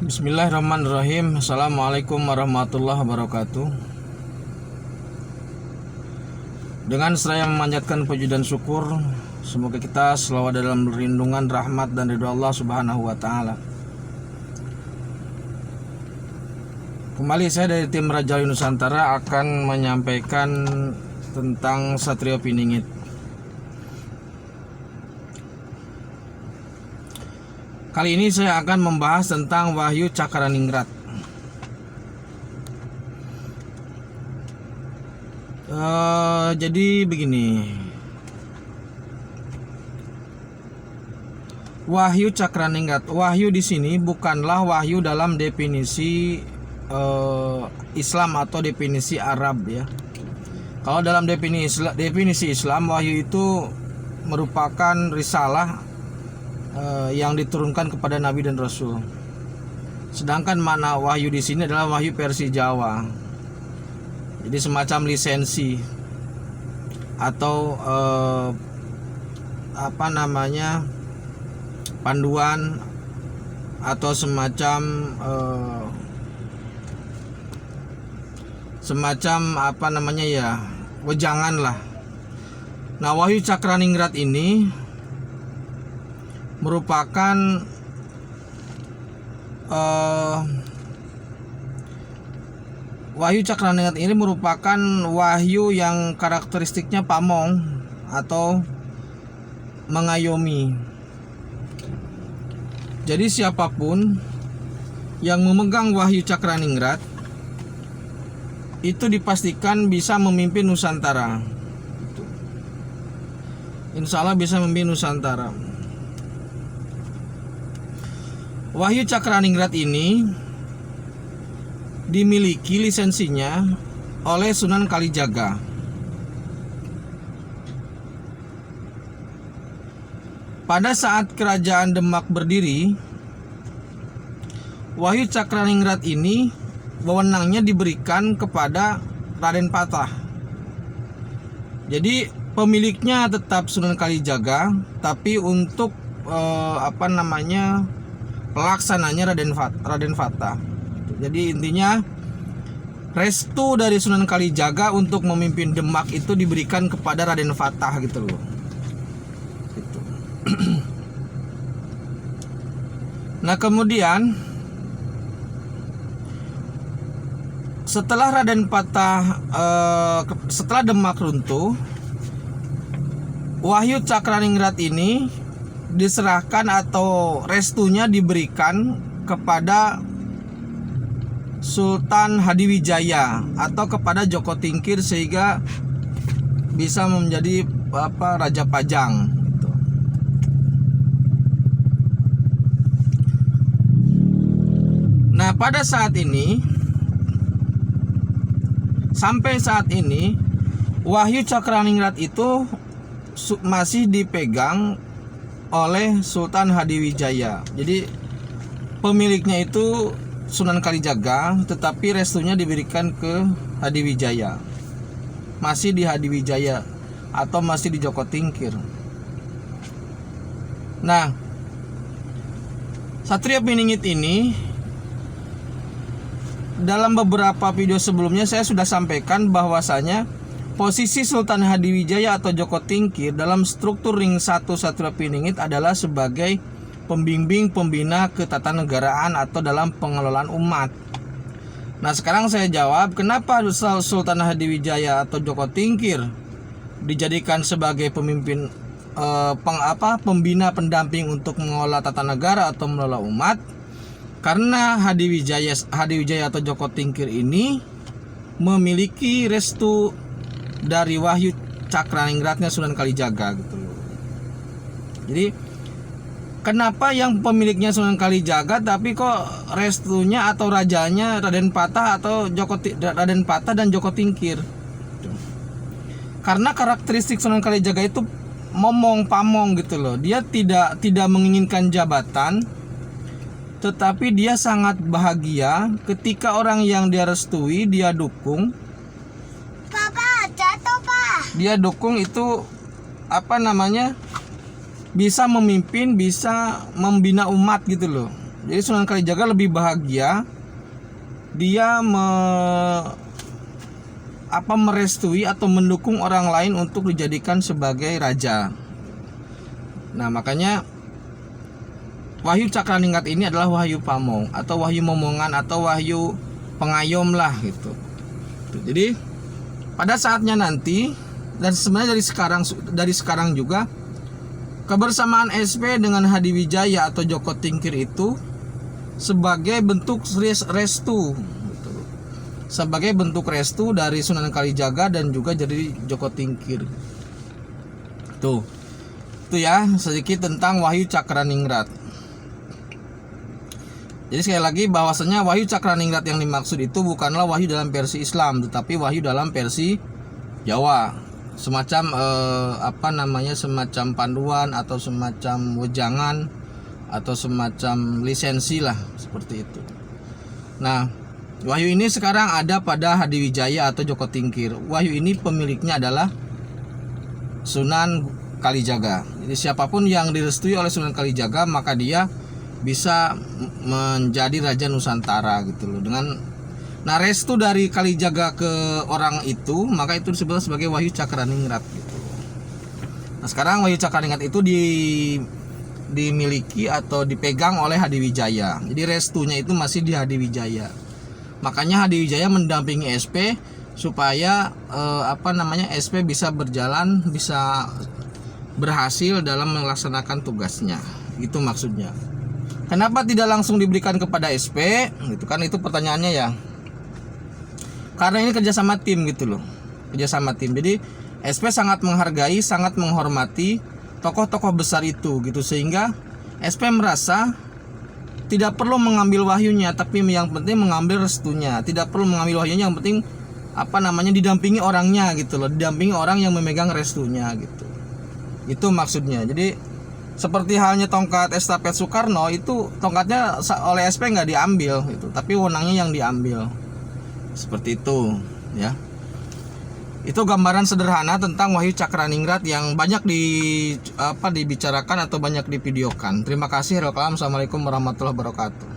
Bismillahirrahmanirrahim. Assalamualaikum warahmatullahi wabarakatuh. Dengan seraya memanjatkan puji dan syukur, semoga kita selalu dalam lindungan, rahmat dan ridho Allah Subhanahu wa taala. Kembali saya dari tim Raja Nusantara akan menyampaikan tentang Satrio Piningit. Kali ini saya akan membahas tentang Wahyu Cakraningrat. Jadi begini, Wahyu Cakraningrat. Wahyu di sini bukanlah wahyu dalam definisi Islam atau definisi Arab ya. Kalau dalam definisi Islam, wahyu itu merupakan risalah yang diturunkan kepada Nabi dan Rasul. Sedangkan makna wahyu di sini adalah wahyu versi Jawa. Jadi semacam lisensi atau panduan atau semacam wejangan lah. Nah, Wahyu Cakraningrat ini merupakan Wahyu Cakraningrat ini merupakan wahyu yang karakteristiknya pamong atau mengayomi. Jadi siapapun yang memegang Wahyu Cakraningrat itu dipastikan bisa memimpin Nusantara. Insya Allah bisa memimpin Nusantara. Wahyu Cakraningrat ini dimiliki lisensinya oleh Sunan Kalijaga. Pada saat Kerajaan Demak berdiri, Wahyu Cakraningrat ini wewenangnya diberikan kepada Raden Patah. Jadi pemiliknya tetap Sunan Kalijaga, tapi untuk pelaksananya Raden Fatah. Jadi intinya restu dari Sunan Kalijaga untuk memimpin Demak itu diberikan kepada Raden Fatah gitu loh. Gitu. Nah, kemudian setelah Raden Patah setelah Demak runtuh, Wahyu Cakraningrat ini diserahkan atau restunya diberikan kepada Sultan Hadiwijaya atau kepada Joko Tingkir sehingga bisa menjadi Raja Pajang. Nah, pada saat ini, sampai saat ini, Wahyu Cakraningrat itu masih dipegang oleh Sultan Hadiwijaya. Jadi pemiliknya itu Sunan Kalijaga, tetapi restunya diberikan ke Hadiwijaya. Masih di Hadiwijaya atau masih di Joko Tingkir. Nah, Satrio Piningit ini dalam beberapa video sebelumnya saya sudah sampaikan bahwasanya posisi Sultan Hadiwijaya atau Joko Tingkir dalam struktur ring 1 Satrio Piningit adalah sebagai pembimbing pembina ketatanegaraan atau dalam pengelolaan umat. Nah, sekarang saya jawab kenapa Sultan Hadiwijaya atau Joko Tingkir dijadikan sebagai pemimpin pembina pendamping untuk mengelola tata negara atau mengelola umat. Karena Hadiwijaya atau Joko Tingkir ini memiliki restu dari Wahyu Cakraningratnya Sunan Kalijaga gitu loh. Jadi kenapa yang pemiliknya Sunan Kalijaga tapi kok restunya atau rajanya Raden Patah atau Raden Patah dan Joko Tingkir? Karena karakteristik Sunan Kalijaga itu pamong gitu loh. Dia tidak menginginkan jabatan, tetapi dia sangat bahagia ketika orang yang dia restui, dia dukung. Papa, jatuh, Pak. Dia dukung itu bisa memimpin, bisa membina umat gitu loh. Jadi Sunan Kalijaga lebih bahagia dia merestui atau mendukung orang lain untuk dijadikan sebagai raja. Nah, makanya wahyu Cakraningrat ini adalah wahyu pamong atau wahyu momongan atau wahyu pengayom lah gitu. Jadi pada saatnya nanti, dan sebenarnya dari sekarang juga, kebersamaan SP dengan Hadiwijaya atau Joko Tingkir itu sebagai bentuk restu gitu. Sebagai bentuk restu dari Sunan Kalijaga dan juga dari Joko Tingkir. Tuh. Itu ya sedikit tentang wahyu Cakraningrat. Jadi sekali lagi bahwasanya wahyu Cakraningrat yang dimaksud itu bukanlah wahyu dalam versi Islam, tetapi wahyu dalam versi Jawa. Semacam semacam panduan atau semacam wejangan atau semacam lisensi lah, seperti itu. Nah, wahyu ini sekarang ada pada Hadiwijaya atau Joko Tingkir. Wahyu ini pemiliknya adalah Sunan Kalijaga. Jadi siapapun yang direstui oleh Sunan Kalijaga maka dia bisa menjadi Raja Nusantara gitu loh. Nah, restu dari Kalijaga ke orang itu, maka itu disebut sebagai wahyu Cakraningrat gitu. Nah, sekarang wahyu Cakraningrat itu dimiliki atau dipegang oleh Hadiwijaya. Jadi restunya itu masih di Hadiwijaya. Makanya Hadiwijaya mendampingi SP supaya SP bisa berjalan, bisa berhasil dalam melaksanakan tugasnya. Itu maksudnya. Kenapa tidak langsung diberikan kepada SP? Gitu kan, itu pertanyaannya ya. Karena ini kerjasama tim gitu loh. Kerjasama tim. Jadi SP sangat menghargai, sangat menghormati tokoh-tokoh besar itu gitu, sehingga SP merasa tidak perlu mengambil wahyunya, tapi yang penting mengambil restunya. Tidak perlu mengambil wahyunya, yang penting didampingi orangnya gitu loh, didampingi orang yang memegang restunya gitu. Itu maksudnya. Jadi seperti halnya tongkat estafet Soekarno, itu tongkatnya oleh SP nggak diambil gitu, tapi wewenangnya yang diambil. Seperti itu ya. Itu gambaran sederhana tentang wahyu Cakraningrat yang banyak dibicarakan atau banyak divideokan. Terima kasih. Assalamualaikum warahmatullahi wabarakatuh.